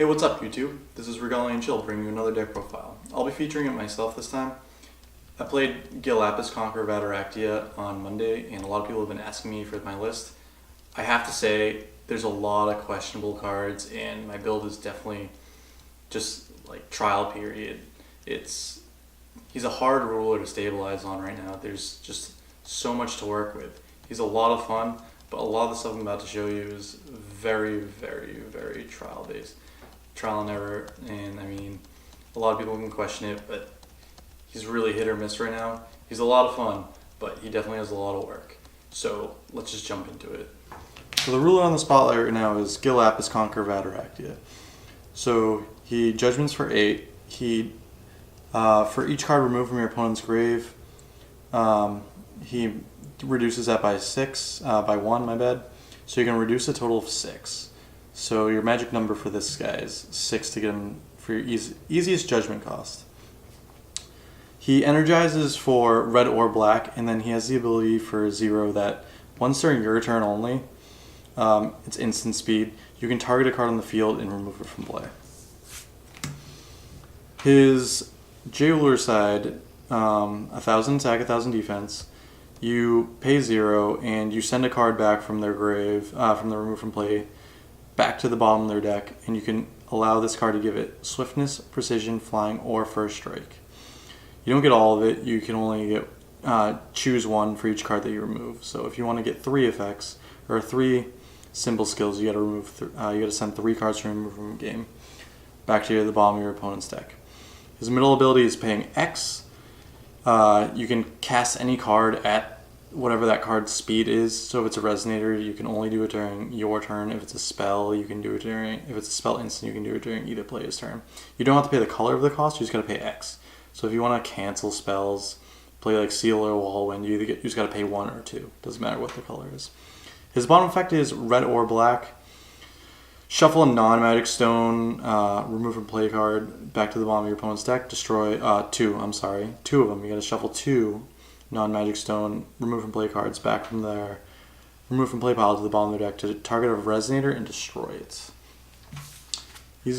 Hey, what's up YouTube? This is Regalia and Chill bringing you another deck profile. I'll be featuring it myself this time. I played Gill Lapis, Conqueror of Attoractia on Monday, and a lot of people have been asking me for my list. I have to say, there's a lot of questionable cards, and my build is definitely just like trial period. He's a hard ruler to stabilize on right now. There's just so much to work with. He's a lot of fun, but a lot of the stuff I'm about to show you is very, very, very trial based. Trial and error, and I mean, a lot of people can question it, but he's really hit or miss right now. He's a lot of fun, but he definitely has a lot of work. So let's just jump into it. So the ruler on the spotlight right now is Gill Lapis, Conqueror of Attoractia. So he judgments for 8. He for each card removed from your opponent's grave, he reduces that by 1, my bad. So you can reduce a total of 6. So your magic number for this guy is 6 to get him for your easiest judgment cost. He energizes for red or black, and then he has the ability for 0 that once during your turn only, it's instant speed. You can target a card on the field and remove it from play. His Jailer side, 1,000 attack, 1,000 defense. You pay 0, and you send a card back from their grave, from the remove from play, back to the bottom of their deck, and you can allow this card to give it swiftness, precision, flying, or first strike. You don't get all of it. You can only get choose 1 for each card that you remove. So if you want to get 3 effects or 3 symbol skills, you got to remove. You got to send 3 cards from remove from a game back to the bottom of your opponent's deck. His middle ability is paying X. You can cast any card at whatever that card's speed is. So if it's a resonator, you can only do it during your turn. If it's a spell, you can do it during. If it's a spell instant, you can do it during either player's turn. You don't have to pay the color of the cost. You just got to pay X. So if you want to cancel spells, play like Seal or Wallwind, you just got to pay 1 or 2. Doesn't matter what the color is. His bottom effect is red or black. Shuffle a non-magic stone, remove from play card back to the bottom of your opponent's deck. Destroy 2 of them. You got to shuffle 2 non-magic stone, remove from play cards back from their remove from play pile to the bottom of their deck to target a resonator and destroy it. He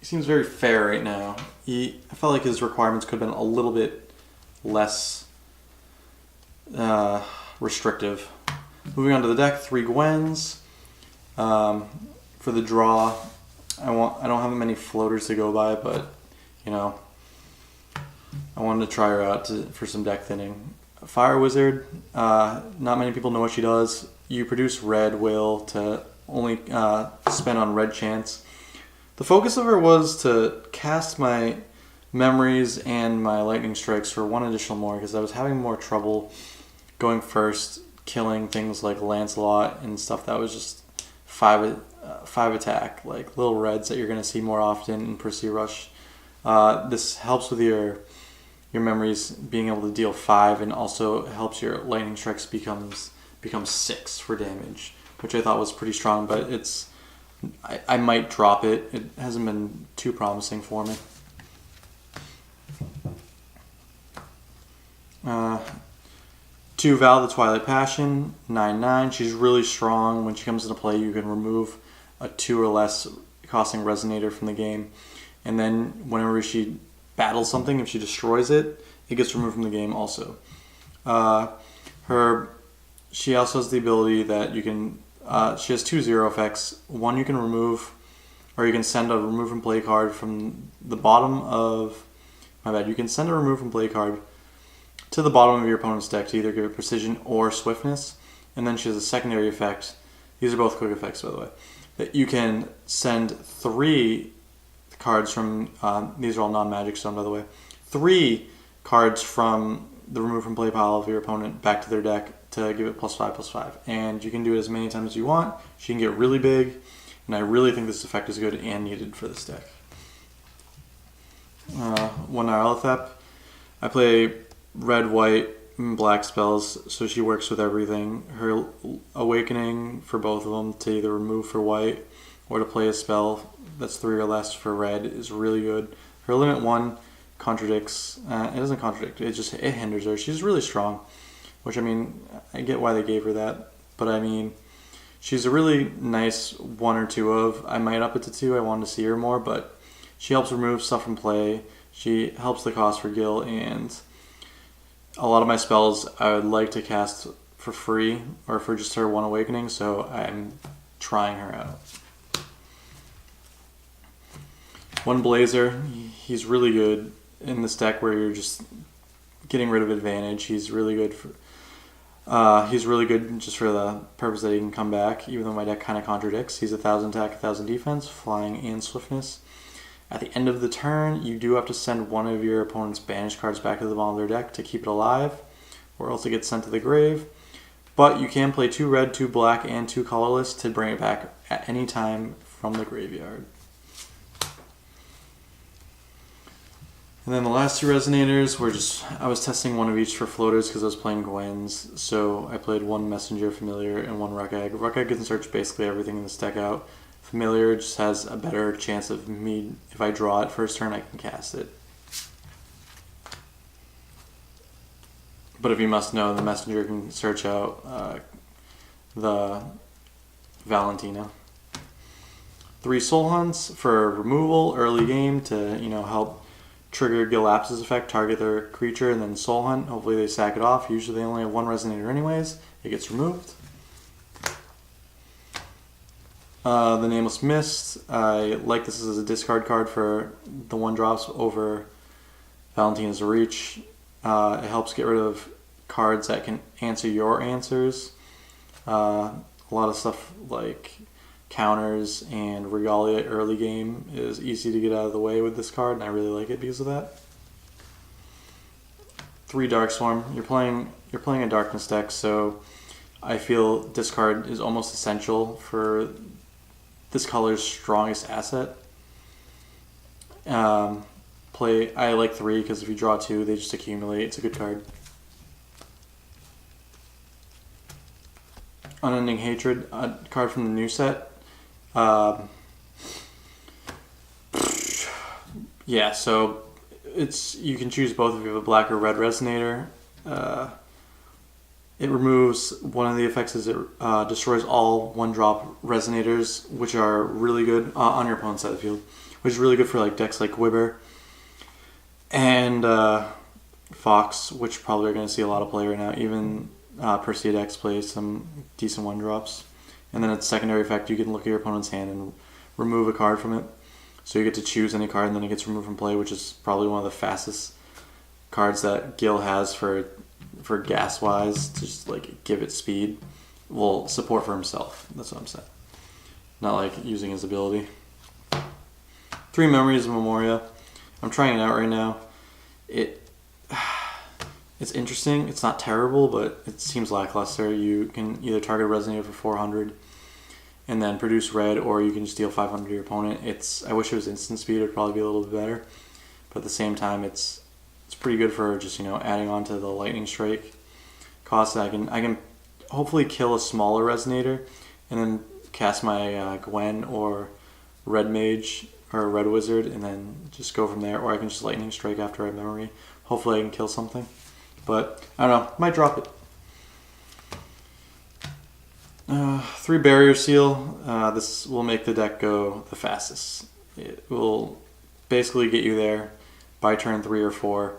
seems very fair right now. I felt like his requirements could have been a little bit less restrictive. Moving on to the deck, 3 Gwens. For the draw, I don't have many floaters to go by, but you know, I wanted to try her out for some deck thinning. Fire Wizard, not many people know what she does. You produce red will to only spend on red chance. The focus of her was to cast my memories and my lightning strikes for 1 additional more, because I was having more trouble going first, killing things like Lancelot and stuff that was just 5 attack, like little reds that you're going to see more often in Percy Rush. This helps with your memories being able to deal 5, and also helps your lightning strikes become 6 for damage, which I thought was pretty strong, but I might drop it. It hasn't been too promising for me. 2 Val, the Twilight Passion, 9/9. She's really strong. When she comes into play, you can remove a 2 or less costing resonator from the game, and then whenever she battles something, if she destroys it, it gets removed from the game also. She also has the ability that you can. She has 2 0 effects. 1 you can remove, or you can send a remove from play card from the bottom of. My bad. You can send a remove from play card to the bottom of your opponent's deck to either give it precision or swiftness. And then she has a secondary effect. These are both quick effects, by the way. That you can send 3 cards from. These are all non-magic stone, by the way. 3 cards from the remove from play pile of your opponent back to their deck to give it +5/+5. And you can do it as many times as you want. She can get really big, and I really think this effect is good and needed for this deck. 1 Nyarlathotep. I play red, white, and black spells, so she works with everything. Her Awakening for both of them to either remove for white or to play a spell that's 3 or less for red is really good. Her limit 1 contradicts. It doesn't contradict. It hinders her. She's really strong, which I mean, I get why they gave her that, but I mean, She's a really nice 1 or 2 of. I might up it to 2. I wanted to see her more, but she helps remove stuff from play. She helps the cost for Gill, and a lot of my spells I would like to cast for free or for just her 1 awakening, so I'm trying her out. 1 Blazer, he's really good in this deck where you're just getting rid of advantage. He's really good just for the purpose that he can come back, even though my deck kind of contradicts. He's 1,000 attack, 1,000 defense, flying and swiftness. At the end of the turn, you do have to send one of your opponent's banished cards back to the bottom of their deck to keep it alive, or else it gets sent to the grave. But you can play 2 red, 2 black, and 2 colorless to bring it back at any time from the graveyard. And then the last 2 resonators were I was testing 1 of each for floaters because I was playing Gwens. So I played 1 Messenger Familiar and 1 Ruhk Egg. Ruhk Egg can search basically everything in this deck out. Familiar just has a better chance of me, if I draw it first turn, I can cast it. But if you must know, the Messenger can search out the Valentina. 3 Soul Hunts for removal early game to, help trigger Gill Lapis' effect, target their creature, and then Soul Hunt. Hopefully they sack it off. Usually they only have 1 Resonator anyways. It gets removed. The Nameless Mist. I like this as a discard card for the 1-drops over Valentina's Reach. It helps get rid of cards that can answer your answers. A lot of stuff like counters and Regalia early game is easy to get out of the way with this card, and I really like it because of that. 3 Darkstorm. You're playing a darkness deck, so I feel discard is almost essential for this color's strongest asset. I like 3 because if you draw 2, they just accumulate. It's a good card. Unending Hatred, a card from the new set. Yeah, so you can choose both if you have a black or red resonator. It removes one of the effects is it destroys all 1-drop resonators, which are really good on your opponent's side of the field, which is really good for like decks like Guinevere and Fox, which probably are going to see a lot of play right now. Even Persia decks play some decent 1-drops. And then its secondary effect, you can look at your opponent's hand and remove a card from it. So you get to choose any card and then it gets removed from play, which is probably one of the fastest cards that Gill has for gas-wise, to just like give it speed. Well, support for himself, that's what I'm saying. Not like using his ability. 3 Memories of Memoria. I'm trying it out right now. It's interesting. It's not terrible, but it seems lackluster. You can either target a Resonator for 400 and then produce red, or you can just deal 500 to your opponent. I wish it was instant speed. It would probably be a little bit better. But at the same time, it's pretty good for just, adding on to the Lightning Strike cost. I can hopefully kill a smaller Resonator and then cast my Gwen or Red Mage or Red Wizard and then just go from there. Or I can just Lightning Strike after I have Memory. Hopefully I can kill something. But, I don't know, might drop it. 3 Barrier Seal. This will make the deck go the fastest. It will basically get you there by turn 3 or 4.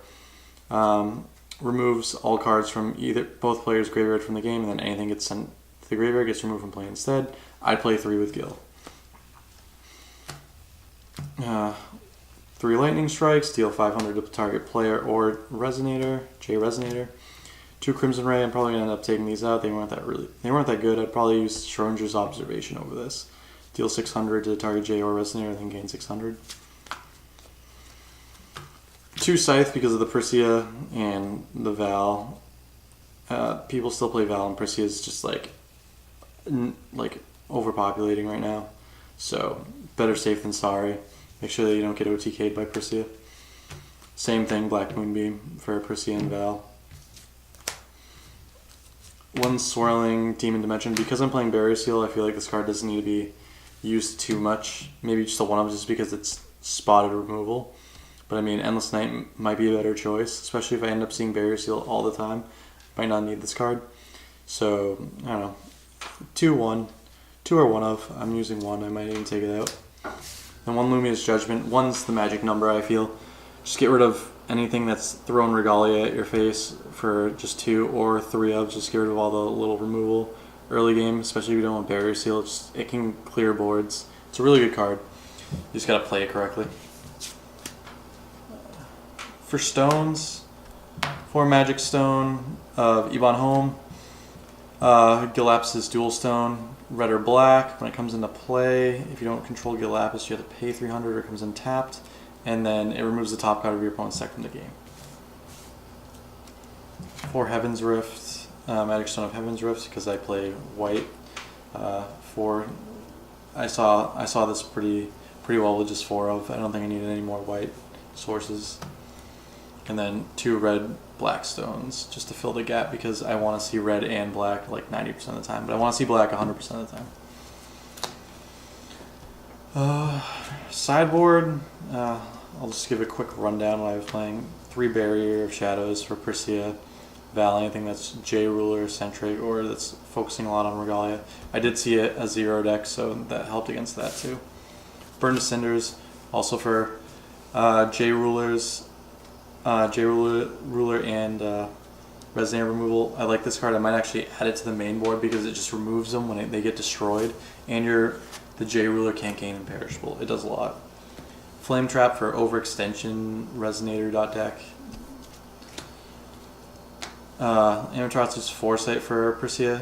Removes all cards from both players' graveyard from the game, and then anything gets sent to the graveyard gets removed from play instead. I'd play 3 with Gill. 3 Lightning Strikes, deal 500 to target player or Resonator, J Resonator. 2 Crimson Ray, I'm probably going to end up taking these out. They weren't that good. I'd probably use Schrodinger's Observation over this. Deal 600 to target J or Resonator, then gain 600. 2 Scythe because of the Persia and the Val. People still play Val, and Persia is just like overpopulating right now. So, better safe than sorry. Make sure that you don't get OTK'd by Persia. Same thing, Black Moonbeam for Persia and Val. 1 Swirling Demon Dimension. Because I'm playing Barrier Seal, I feel like this card doesn't need to be used too much. Maybe just a 1-of just because it's spotted removal. But I mean, Endless Night might be a better choice, especially if I end up seeing Barrier Seal all the time. Might not need this card. So, I don't know. 2-1. 2 or 1 of. I'm using 1. I might even take it out. And 1 Lumia's Judgment. 1's the magic number, I feel. Just get rid of anything that's throwing Regalia at your face for just 2 or 3 of. Just get rid of all the little removal early game, especially if you don't want Barrier Seal. It can clear boards. It's a really good card. You just gotta play it correctly. For stones, 4 Magic Stone of Ebon Home. Gill Lapis' Dual Stone, red or black. When it comes into play, if you don't control Gill Lapis, you have to pay 300 or it comes in tapped. And then it removes the top card of your opponent's deck from the game. 4 Heaven's Rift, Magic Stone of Heaven's Rift, because I play white. 4, I saw this pretty well with just 4 of. I don't think I needed any more white sources. And then 2 red black stones, just to fill the gap, because I want to see red and black like 90% of the time, but I want to see black 100% of the time. Sideboard, I'll just give a quick rundown what I was playing. 3 Barrier of Shadows for Persea, Val, anything that's J-Ruler centric or that's focusing a lot on Regalia. I did see it a 0 deck, so that helped against that too. Burn to Cinders, also for J-Rulers, J-Ruler and Resonator removal. I like this card. I might actually add it to the main board because it just removes them when they get destroyed, and the J-Ruler can't gain Imperishable. It does a lot. Flame Trap for Overextension, Resonator deck. Attoractia's Foresight for Persea.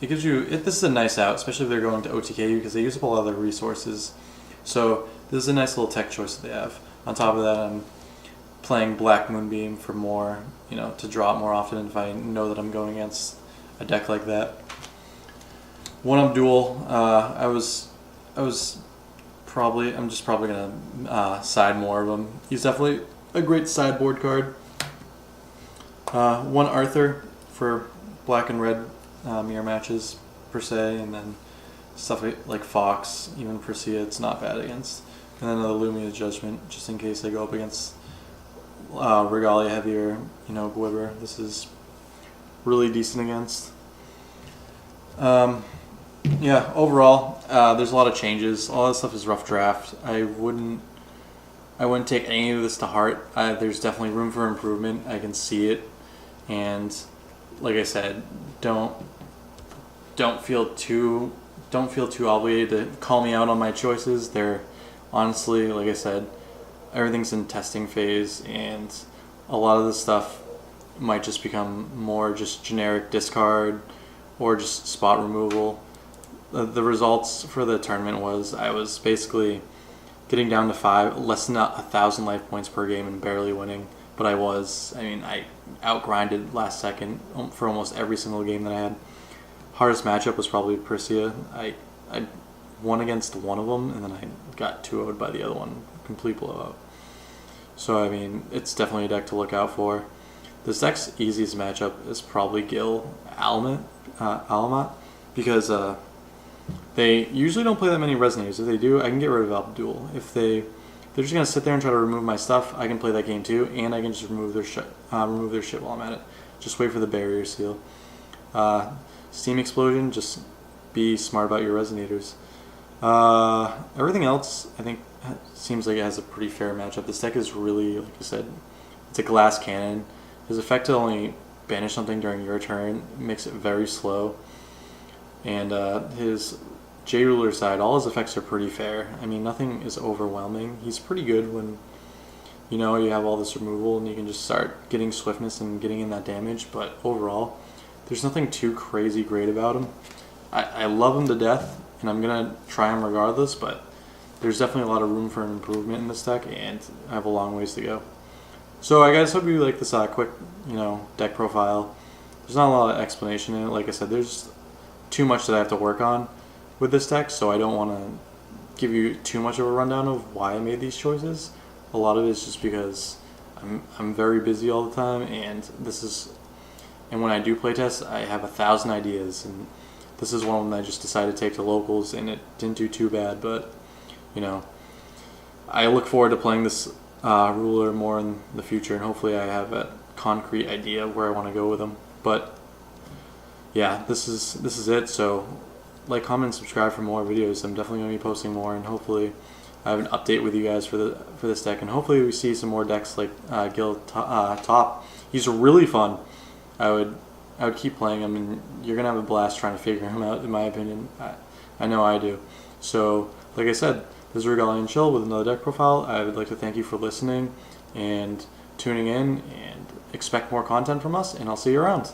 This is a nice out, especially if they're going to OTK because they use up a lot of their resources. So this is a nice little tech choice that they have. On top of that, I'm playing Black Moonbeam for more, to draw it more often if I know that I'm going against a deck like that. 1-up Duel. I'm just probably gonna side more of him. He's definitely a great sideboard card. 1 Arthur for black and red mirror matches per se, and then stuff like Fox, even Persea, it's not bad against. And then another Lumia Judgment, just in case they go up against Regalia heavier, Guinevere. This is really decent against. Yeah, overall, there's a lot of changes. All that stuff is rough draft. I wouldn't take any of this to heart. There's definitely room for improvement. I can see it, and like I said, don't feel too obligated to call me out on my choices. They're honestly, like I said, everything's in testing phase, and a lot of this stuff might just become more just generic discard or just spot removal. The results for the tournament was I was basically getting down to less than 1,000 life points per game and barely winning. But I outgrinded last second for almost every single game that I had. Hardest matchup was probably Persea. I won against one of them, and then I got 2-0'd by the other one. Complete blowout. So, it's definitely a deck to look out for. This deck's easiest matchup is probably Gill Alamat, because they usually don't play that many Resonators. If they do, I can get rid of Abdul. If they're just going to sit there and try to remove my stuff, I can play that game too, and I can just remove their shit while I'm at it. Just wait for the Barrier Seal. Steam Explosion, just be smart about your Resonators. Everything else, I think, seems like it has a pretty fair matchup. This deck is really, like I said, it's a glass cannon. His effect to only banish something during your turn makes it very slow. And his J-Ruler side, all his effects are pretty fair. Nothing is overwhelming. He's pretty good when, you have all this removal and you can just start getting swiftness and getting in that damage. But overall, there's nothing too crazy great about him. I love him to death, and I'm going to try him regardless, but there's definitely a lot of room for improvement in this deck, and I have a long ways to go. So I guys hope you like this quick, deck profile. There's not a lot of explanation in it. Like I said, there's too much that I have to work on with this deck, so I don't want to give you too much of a rundown of why I made these choices. A lot of it is just because I'm very busy all the time, and when I do playtest, I have 1,000 ideas, and this is one of them that I just decided to take to locals, and it didn't do too bad. But I look forward to playing this ruler more in the future, and hopefully I have a concrete idea of where I want to go with them. But yeah, this is it. So like, comment, subscribe for more videos. I'm definitely going to be posting more, and hopefully I have an update with you guys for this deck, and hopefully we see some more decks like Gill Top. He's really fun. I would keep playing him, and you're gonna have a blast trying to figure him out. In my opinion, I know I do. So, like I said, this is Regalia and Chill with another deck profile. I would like to thank you for listening and tuning in, and expect more content from us. And I'll see you around.